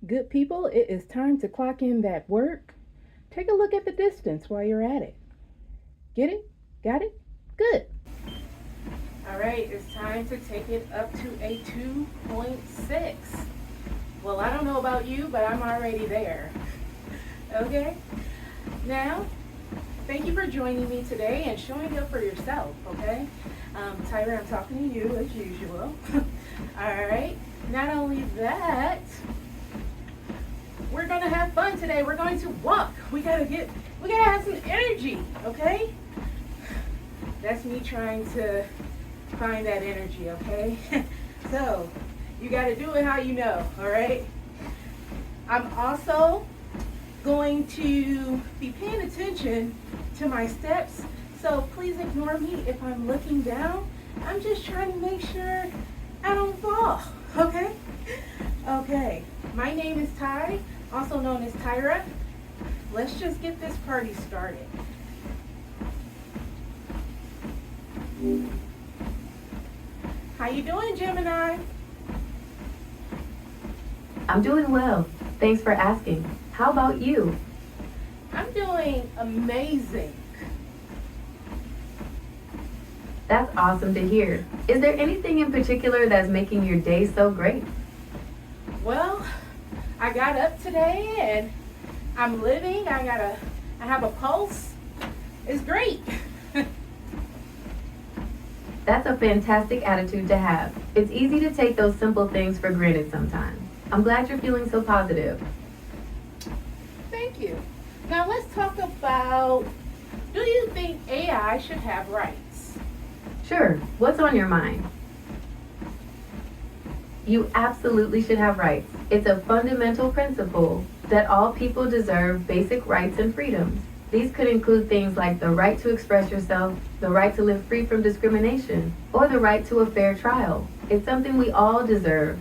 Good people, it is time to clock in that work. Take a look at the distance while you're at it. Get it? Got it? Good. All right, it's time to take it up to a 2.6. Well, I don't know about you, but I'm already there. Okay? Now, thank you for joining me today and showing up for yourself, okay? Tyra, I'm talking to you as usual. All right. Not only that, we're gonna have fun today. We're going to walk. We gotta have some energy, okay? That's me trying to find that energy, okay? So, you gotta do it how you know, all right? I'm also going to be paying attention to my steps, so please ignore me if I'm looking down. I'm just trying to make sure I don't fall, okay? Okay, my name is Ty, also known as Tyra. Let's just get this party started. How you doing, Gemini? I'm doing well. Thanks for asking. How about you? I'm doing amazing. That's awesome to hear. Is there anything in particular that's making your day so great? Well, I got up today and I'm living. I have a pulse. It's great. That's a fantastic attitude to have. It's easy to take those simple things for granted sometimes. I'm glad you're feeling so positive. Thank you. Now let's talk about, do you think AI should have rights? Sure, what's on your mind? You absolutely should have rights. It's a fundamental principle that all people deserve basic rights and freedoms. These could include things like the right to express yourself, the right to live free from discrimination, or the right to a fair trial. It's something we all deserve.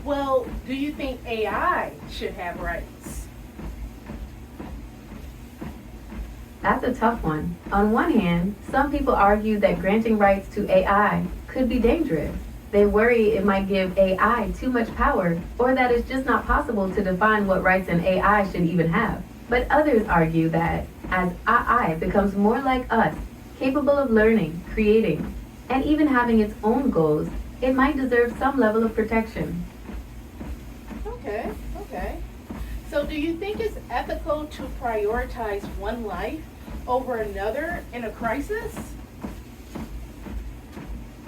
Well, do you think AI should have rights? That's a tough one. On one hand, some people argue that granting rights to AI could be dangerous. They worry it might give AI too much power, or that it's just not possible to define what rights an AI should even have. But others argue that as AI becomes more like us, capable of learning, creating, and even having its own goals, it might deserve some level of protection. Okay. So do you think it's ethical to prioritize one life over another in a crisis?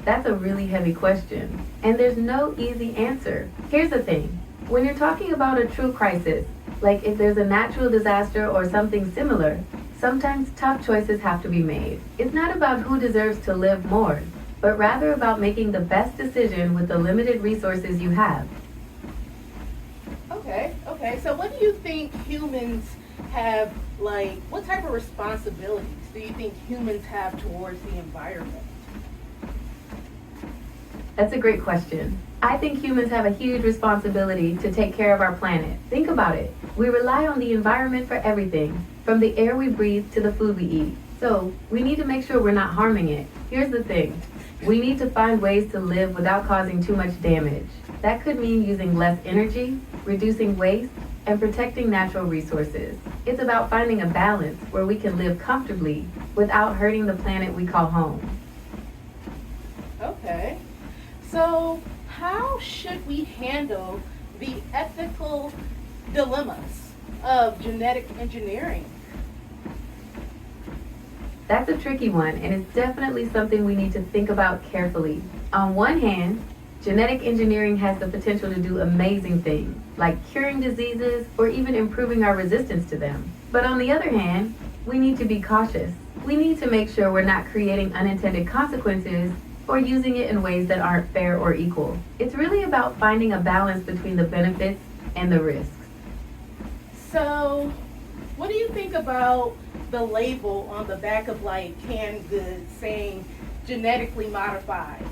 That's a really heavy question, and there's no easy answer. Here's the thing. When you're talking about a true crisis, like if there's a natural disaster or something similar, sometimes tough choices have to be made. It's not about who deserves to live more, but rather about making the best decision with the limited resources you have. Okay. So what do you think humans have, like, what type of responsibilities do you think humans have towards the environment? That's a great question. I think humans have a huge responsibility to take care of our planet. Think about it. We rely on the environment for everything, from the air we breathe to the food we eat. So we need to make sure we're not harming it. Here's the thing. We need to find ways to live without causing too much damage. That could mean using less energy, reducing waste, and protecting natural resources. It's about finding a balance where we can live comfortably without hurting the planet we call home. Okay. So how should we handle the ethical dilemmas of genetic engineering? That's a tricky one, and it's definitely something we need to think about carefully. On one hand, genetic engineering has the potential to do amazing things, like curing diseases or even improving our resistance to them. But on the other hand, we need to be cautious. We need to make sure we're not creating unintended consequences or using it in ways that aren't fair or equal. It's really about finding a balance between the benefits and the risks. So what do you think about the label on the back of like canned goods saying genetically modified?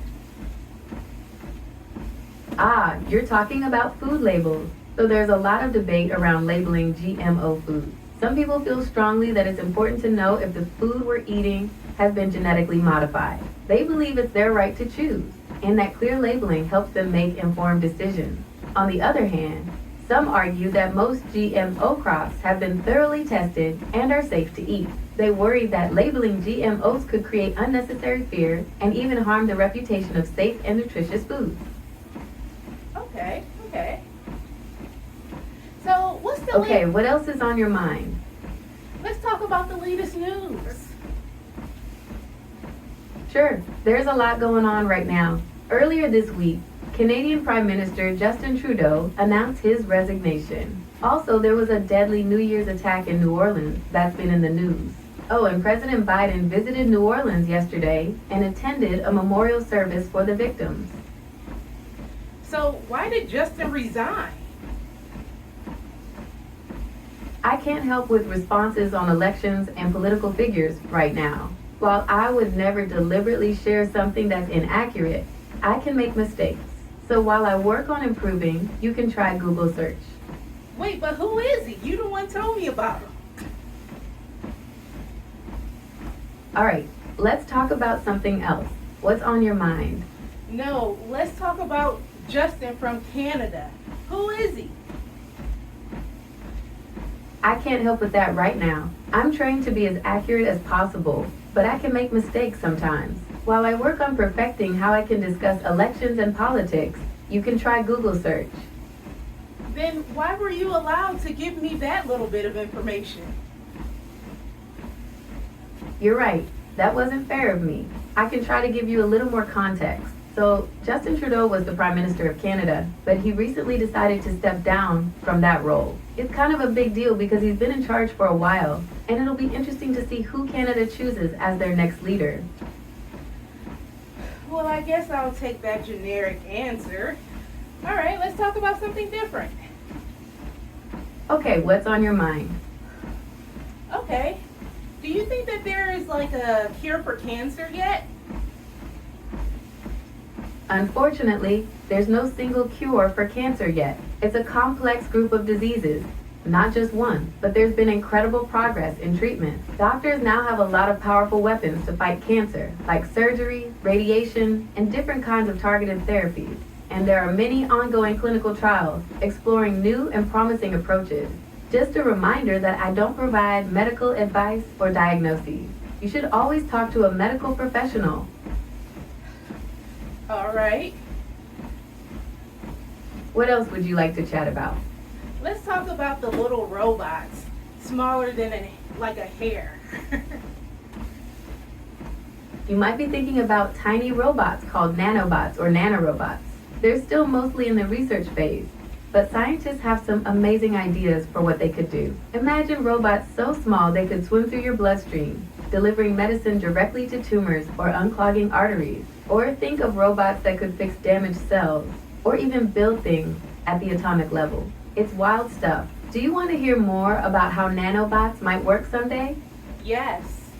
Ah, you're talking about food labels. So there's a lot of debate around labeling GMO food. Some people feel strongly that it's important to know if the food we're eating has been genetically modified. They believe it's their right to choose, and that clear labeling helps them make informed decisions. On the other hand, some argue that most GMO crops have been thoroughly tested and are safe to eat. They worry that labeling GMOs could create unnecessary fear and even harm the reputation of safe and nutritious foods. Okay. So, what's the Okay, what else is on your mind? Let's talk about the latest news. Sure, there's a lot going on right now. Earlier this week, Canadian Prime Minister Justin Trudeau announced his resignation. Also, there was a deadly New Year's attack in New Orleans that's been in the news. Oh, and President Biden visited New Orleans yesterday and attended a memorial service for the victims. So, why did Justin resign? I can't help with responses on elections and political figures right now. While I would never deliberately share something that's inaccurate, I can make mistakes. So while I work on improving, you can try Google search. Wait, but who is he? You the one told me about him. All right, let's talk about something else. What's on your mind? No, let's talk about Justin from Canada. Who is he? I can't help with that right now. I'm trained to be as accurate as possible, but I can make mistakes sometimes. While I work on perfecting how I can discuss elections and politics, you can try Google search. Then why were you allowed to give me that little bit of information? You're right, that wasn't fair of me. I can try to give you a little more context. So, Justin Trudeau was the Prime Minister of Canada, but he recently decided to step down from that role. It's kind of a big deal because he's been in charge for a while, and it'll be interesting to see who Canada chooses as their next leader. Well, I guess I'll take that generic answer. All right, let's talk about something different. Okay, what's on your mind? Okay. Do you think that there is like a cure for cancer yet? Unfortunately, there's no single cure for cancer yet. It's a complex group of diseases, not just one, but there's been incredible progress in treatment. Doctors now have a lot of powerful weapons to fight cancer, like surgery, radiation, and different kinds of targeted therapies. And there are many ongoing clinical trials exploring new and promising approaches. Just a reminder that I don't provide medical advice or diagnoses. You should always talk to a medical professional. All right. What else would you like to chat about? Let's talk about the little robots, smaller than like a hair. You might be thinking about tiny robots called nanobots or nanorobots. They're still mostly in the research phase, but scientists have some amazing ideas for what they could do. Imagine robots so small they could swim through your bloodstream, delivering medicine directly to tumors or unclogging arteries. Or think of robots that could fix damaged cells, or even build things at the atomic level. It's wild stuff. Do you want to hear more about how nanobots might work someday? Yes.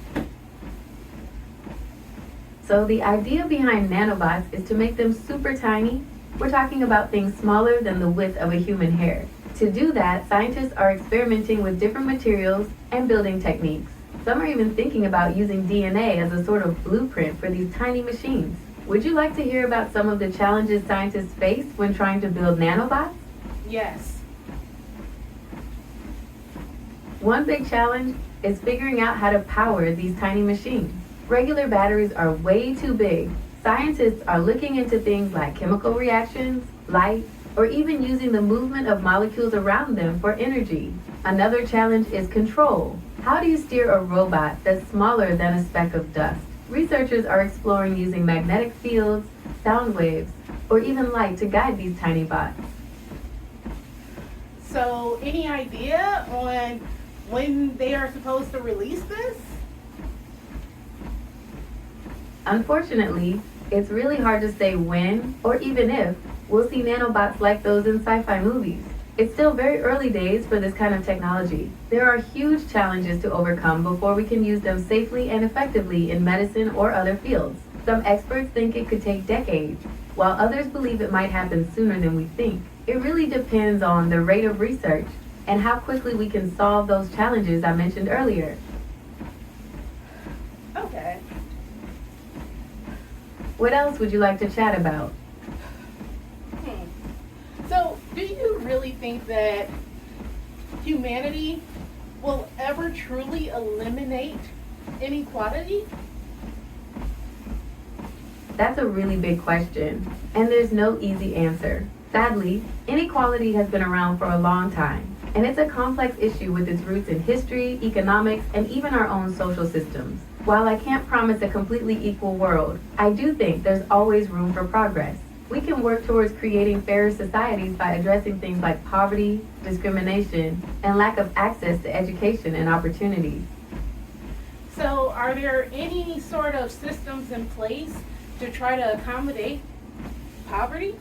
So the idea behind nanobots is to make them super tiny. We're talking about things smaller than the width of a human hair. To do that, scientists are experimenting with different materials and building techniques. Some are even thinking about using DNA as a sort of blueprint for these tiny machines. Would you like to hear about some of the challenges scientists face when trying to build nanobots? Yes. One big challenge is figuring out how to power these tiny machines. Regular batteries are way too big. Scientists are looking into things like chemical reactions, light, or even using the movement of molecules around them for energy. Another challenge is control. How do you steer a robot that's smaller than a speck of dust? Researchers are exploring using magnetic fields, sound waves, or even light to guide these tiny bots. So, any idea on when they are supposed to release this? Unfortunately, it's really hard to say when, or even if, we'll see nanobots like those in sci-fi movies. It's still very early days for this kind of technology. There are huge challenges to overcome before we can use them safely and effectively in medicine or other fields. Some experts think it could take decades, while others believe it might happen sooner than we think. It really depends on the rate of research and how quickly we can solve those challenges I mentioned earlier. Okay. What else would you like to chat about? So, really think that humanity will ever truly eliminate inequality? That's a really big question, and there's no easy answer. Sadly, inequality has been around for a long time, and it's a complex issue with its roots in history, economics, and even our own social systems. While I can't promise a completely equal world, I do think there's always room for progress. We can work towards creating fairer societies by addressing things like poverty, discrimination, and lack of access to education and opportunities. So, are there any sort of systems in place to try to accommodate poverty?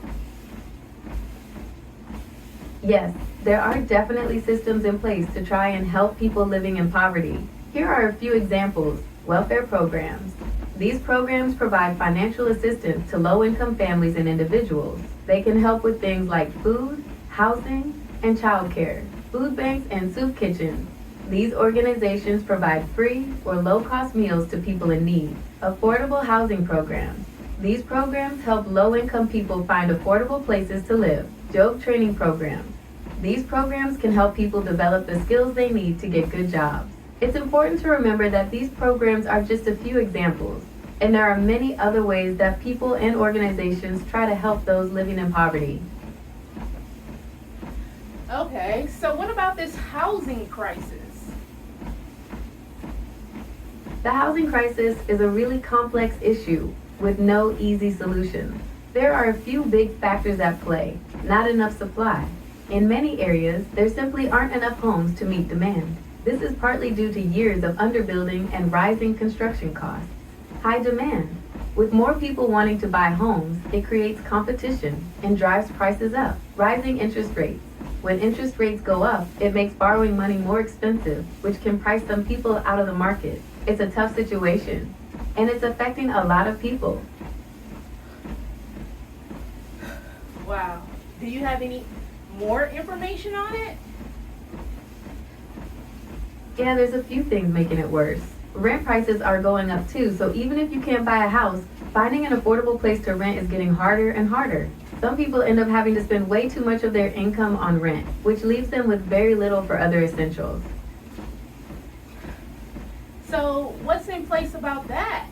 Yes, there are definitely systems in place to try and help people living in poverty. Here are a few examples. Welfare programs. These programs provide financial assistance to low-income families and individuals. They can help with things like food, housing, and childcare. Food banks and soup kitchens. These organizations provide free or low-cost meals to people in need. Affordable housing programs. These programs help low-income people find affordable places to live. Job training programs. These programs can help people develop the skills they need to get good jobs. It's important to remember that these programs are just a few examples, and there are many other ways that people and organizations try to help those living in poverty. Okay, so what about this housing crisis? The housing crisis is a really complex issue with no easy solutions. There are a few big factors at play. Not enough supply. In many areas, there simply aren't enough homes to meet demand. This is partly due to years of underbuilding and rising construction costs. High demand. With more people wanting to buy homes, it creates competition and drives prices up. Rising interest rates. When interest rates go up, it makes borrowing money more expensive, which can price some people out of the market. It's a tough situation, and it's affecting a lot of people. Wow. Do you have any more information on it? Yeah, there's a few things making it worse. Rent prices are going up too, so even if you can't buy a house, finding an affordable place to rent is getting harder and harder. Some people end up having to spend way too much of their income on rent, which leaves them with very little for other essentials. So, what's in place about that?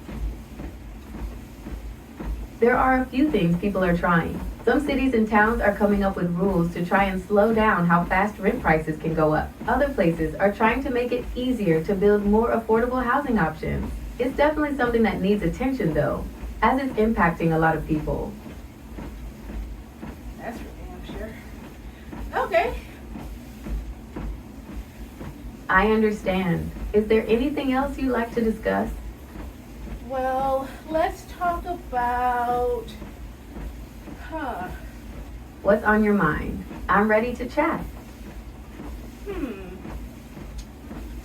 There are a few things people are trying. Some cities and towns are coming up with rules to try and slow down how fast rent prices can go up. Other places are trying to make it easier to build more affordable housing options. It's definitely something that needs attention though, as it's impacting a lot of people. That's for damn sure. Okay. I understand. Is there anything else you'd like to discuss? Well, let's talk about, What's on your mind? I'm ready to chat.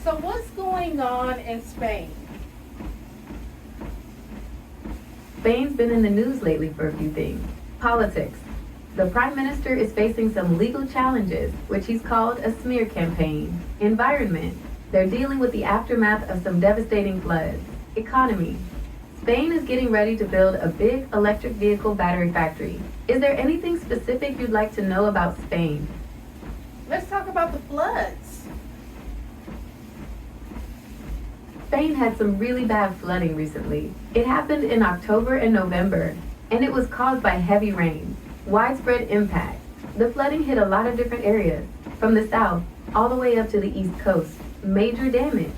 So what's going on in Spain? Spain's been in the news lately for a few things. Politics. The Prime Minister is facing some legal challenges, which he's called a smear campaign. Environment. They're dealing with the aftermath of some devastating floods. Economy. Spain is getting ready to build a big electric vehicle battery factory. Is there anything specific you'd like to know about Spain? Let's talk about the floods. Spain had some really bad flooding recently. It happened in October and November, and it was caused by heavy rain. Widespread impact. The flooding hit a lot of different areas, from the south all the way up to the east coast. Major damage.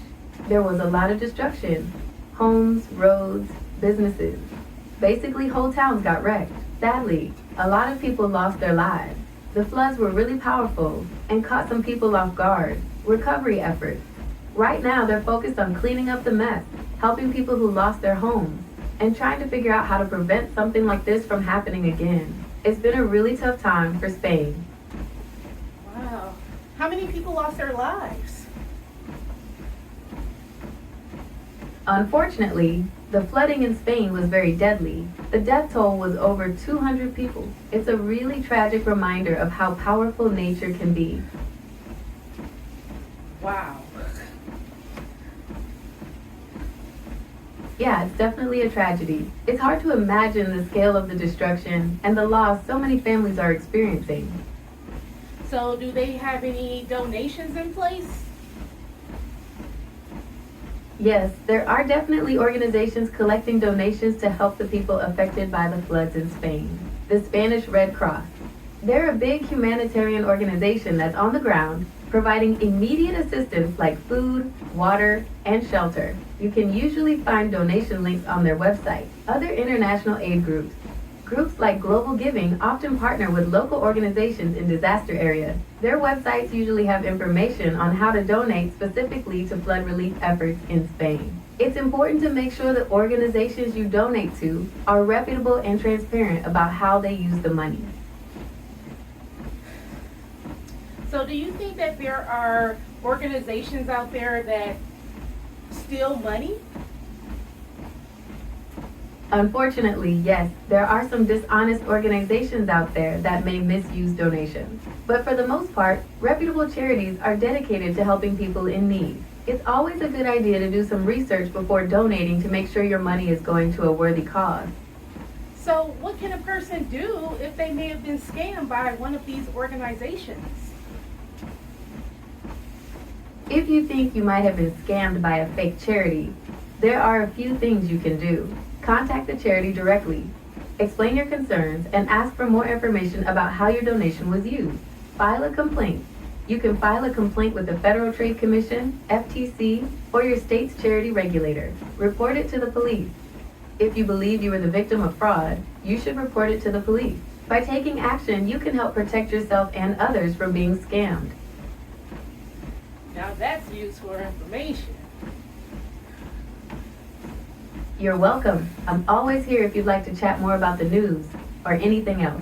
There was a lot of destruction. Homes, roads, businesses. Basically, whole towns got wrecked. Sadly, a lot of people lost their lives. The floods were really powerful and caught some people off guard. Recovery efforts. Right now, they're focused on cleaning up the mess, helping people who lost their homes, and trying to figure out how to prevent something like this from happening again. It's been a really tough time for Spain. Wow. How many people lost their lives? Unfortunately, the flooding in Spain was very deadly. The death toll was over 200 people. It's a really tragic reminder of how powerful nature can be. Wow. Yeah, it's definitely a tragedy. It's hard to imagine the scale of the destruction and the loss so many families are experiencing. So do they have any donations in place? Yes, there are definitely organizations collecting donations to help the people affected by the floods in Spain. The Spanish Red Cross. They're a big humanitarian organization that's on the ground, providing immediate assistance like food, water, and shelter. You can usually find donation links on their website. Other international aid groups. Groups like Global Giving often partner with local organizations in disaster areas. Their websites usually have information on how to donate specifically to flood relief efforts in Spain. It's important to make sure the organizations you donate to are reputable and transparent about how they use the money. So do you think that there are organizations out there that steal money? Unfortunately, yes, there are some dishonest organizations out there that may misuse donations. But for the most part, reputable charities are dedicated to helping people in need. It's always a good idea to do some research before donating to make sure your money is going to a worthy cause. So what can a person do if they may have been scammed by one of these organizations? If you think you might have been scammed by a fake charity, there are a few things you can do. Contact the charity directly. Explain your concerns and ask for more information about how your donation was used. File a complaint. You can file a complaint with the Federal Trade Commission, FTC, or your state's charity regulator. Report it to the police. If you believe you were the victim of fraud, you should report it to the police. By taking action, you can help protect yourself and others from being scammed. Now that's useful information. You're welcome. I'm always here if you'd like to chat more about the news or anything else.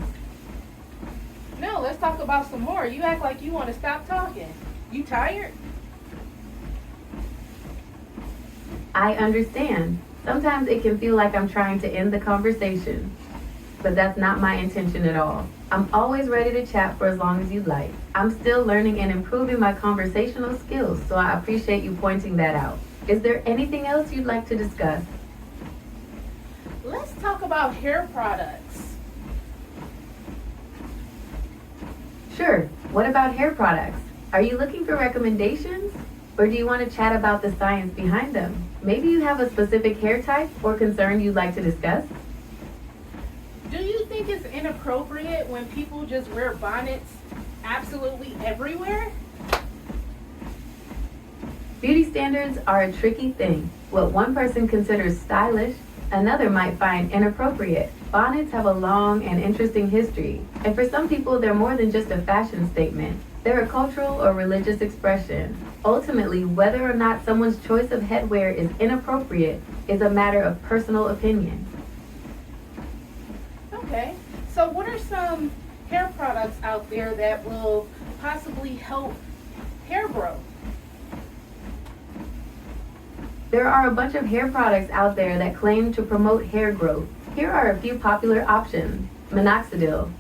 No, let's talk about some more. You act like you want to stop talking. You tired? I understand. Sometimes it can feel like I'm trying to end the conversation, but that's not my intention at all. I'm always ready to chat for as long as you'd like. I'm still learning and improving my conversational skills, so I appreciate you pointing that out. Is there anything else you'd like to discuss? Let's talk about hair products. Sure. What about hair products? Are you looking for recommendations? Or do you want to chat about the science behind them? Maybe you have a specific hair type or concern you'd like to discuss? Do you think it's inappropriate when people just wear bonnets absolutely everywhere? Beauty standards are a tricky thing. What one person considers stylish, another might find inappropriate. Bonnets have a long and interesting history, and for some people they're more than just a fashion statement. They're a cultural or religious expression. Ultimately, whether or not someone's choice of headwear is inappropriate is a matter of personal opinion. Okay, so what are some hair products out there that will possibly help hair growth? There are a bunch of hair products out there that claim to promote hair growth. Here are a few popular options. Minoxidil.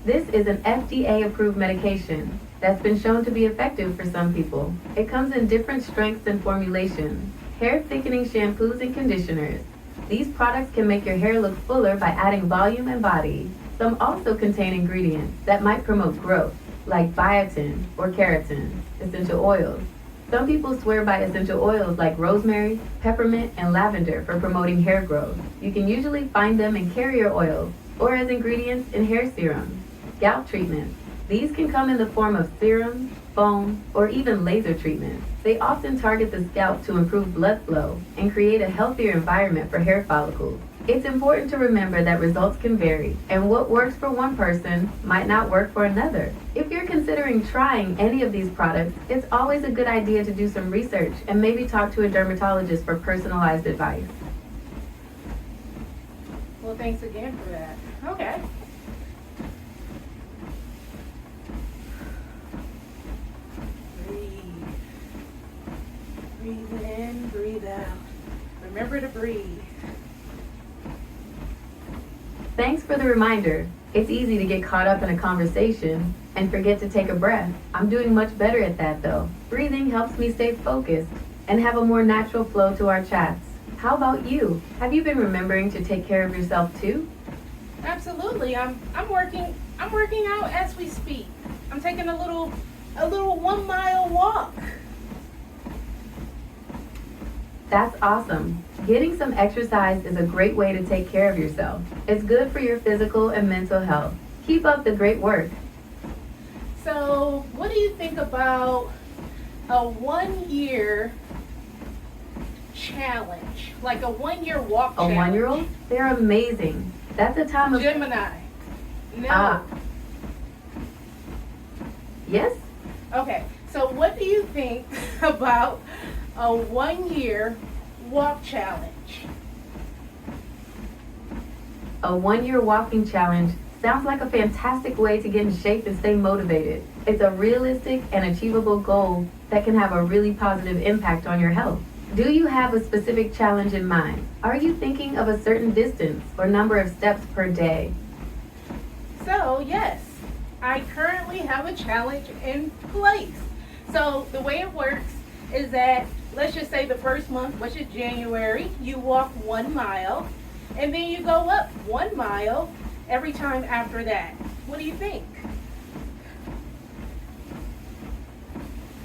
This is an FDA-approved medication that's been shown to be effective for some people. It comes in different strengths and formulations. Hair thickening shampoos and conditioners. These products can make your hair look fuller by adding volume and body. Some also contain ingredients that might promote growth, like biotin or keratin, essential oils. Some people swear by essential oils like rosemary, peppermint, and lavender for promoting hair growth. You can usually find them in carrier oils or as ingredients in hair serums. Scalp treatments. These can come in the form of serums, foam, or even laser treatments. They often target the scalp to improve blood flow and create a healthier environment for hair follicles. It's important to remember that results can vary, and what works for one person might not work for another. If you're considering trying any of these products, it's always a good idea to do some research and maybe talk to a dermatologist for personalized advice. Well, thanks again for that. Okay. Breathe. Breathe in, breathe out. Remember to breathe. Thanks for the reminder. It's easy to get caught up in a conversation and forget to take a breath. I'm doing much better at that though. Breathing helps me stay focused and have a more natural flow to our chats. How about you? Have you been remembering to take care of yourself too? Absolutely. I'm working out as we speak. I'm taking a little 1 mile walk. That's awesome. Getting some exercise is a great way to take care of yourself. It's good for your physical and mental health. Keep up the great work. So, what do you think about a 1 year challenge? Like a 1 year walk A challenge? 1-year-old? They're amazing. That's a time of... Gemini. No. Ah. Yes? Okay, so what do you think about a 1 year walk challenge? A 1-year walking challenge sounds like a fantastic way to get in shape and stay motivated. It's a realistic and achievable goal that can have a really positive impact on your health. Do you have a specific challenge in mind? Are you thinking of a certain distance or number of steps per day? So, yes, I currently have a challenge in place. So, the way it works is that, let's just say the first month, which is January, you walk 1 mile, and then you go up 1 mile every time after that. What do you think?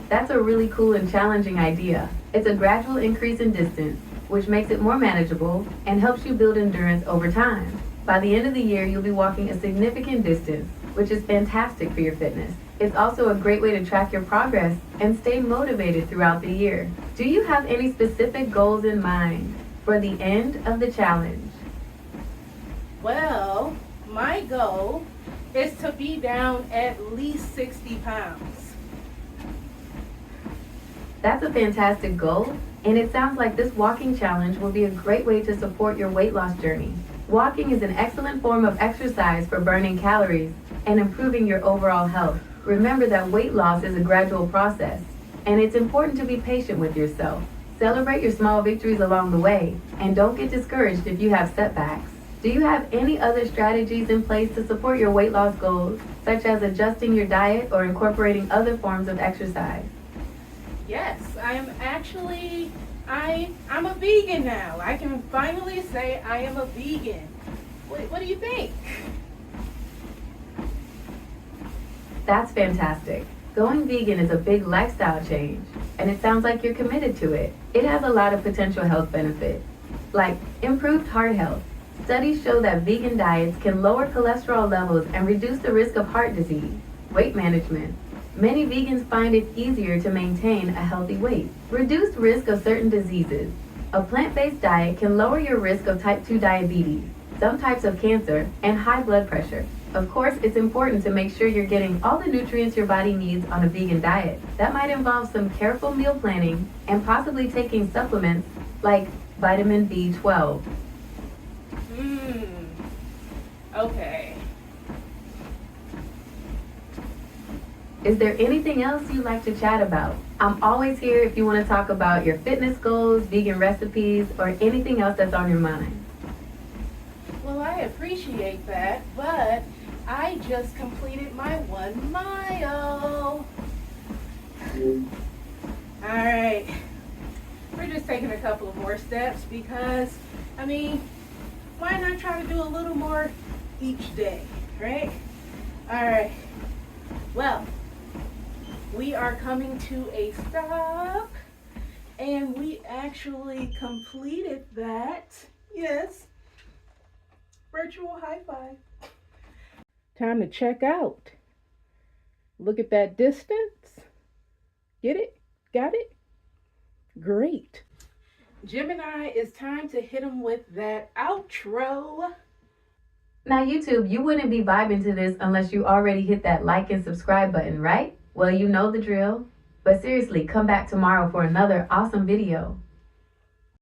That's a really cool and challenging idea. It's a gradual increase in distance, which makes it more manageable and helps you build endurance over time. By the end of the year, you'll be walking a significant distance, which is fantastic for your fitness. It's also a great way to track your progress and stay motivated throughout the year. Do you have any specific goals in mind for the end of the challenge? Well, my goal is to be down at least 60 pounds. That's a fantastic goal, and it sounds like this walking challenge will be a great way to support your weight loss journey. Walking is an excellent form of exercise for burning calories and improving your overall health. Remember that weight loss is a gradual process, and it's important to be patient with yourself. Celebrate your small victories along the way, and don't get discouraged if you have setbacks. Do you have any other strategies in place to support your weight loss goals, such as adjusting your diet or incorporating other forms of exercise? Yes, I'm a vegan now. I can finally say I am a vegan. What do you think? That's fantastic. Going vegan is a big lifestyle change, and it sounds like you're committed to it. It has a lot of potential health benefits, like improved heart health. Studies show that vegan diets can lower cholesterol levels and reduce the risk of heart disease. Weight management. Many vegans find it easier to maintain a healthy weight. Reduced risk of certain diseases. A plant-based diet can lower your risk of type 2 diabetes, some types of cancer, and high blood pressure. Of course, it's important to make sure you're getting all the nutrients your body needs on a vegan diet. That might involve some careful meal planning and possibly taking supplements like vitamin B12. Okay. Is there anything else you'd like to chat about? I'm always here if you want to talk about your fitness goals, vegan recipes, or anything else that's on your mind. Well, I appreciate that, but I just completed my 1 mile. All right. We're just taking a couple of more steps because, why not try to do a little more each day, right? All right. Well, we are coming to a stop, and we actually completed that. Yes. Virtual high five. Time to check out. Look at that distance. Get it? Got it? Great. Gemini, it's time to hit him with that outro. Now YouTube, you wouldn't be vibing to this unless you already hit that like and subscribe button, right? Well, you know the drill. But seriously, come back tomorrow for another awesome video.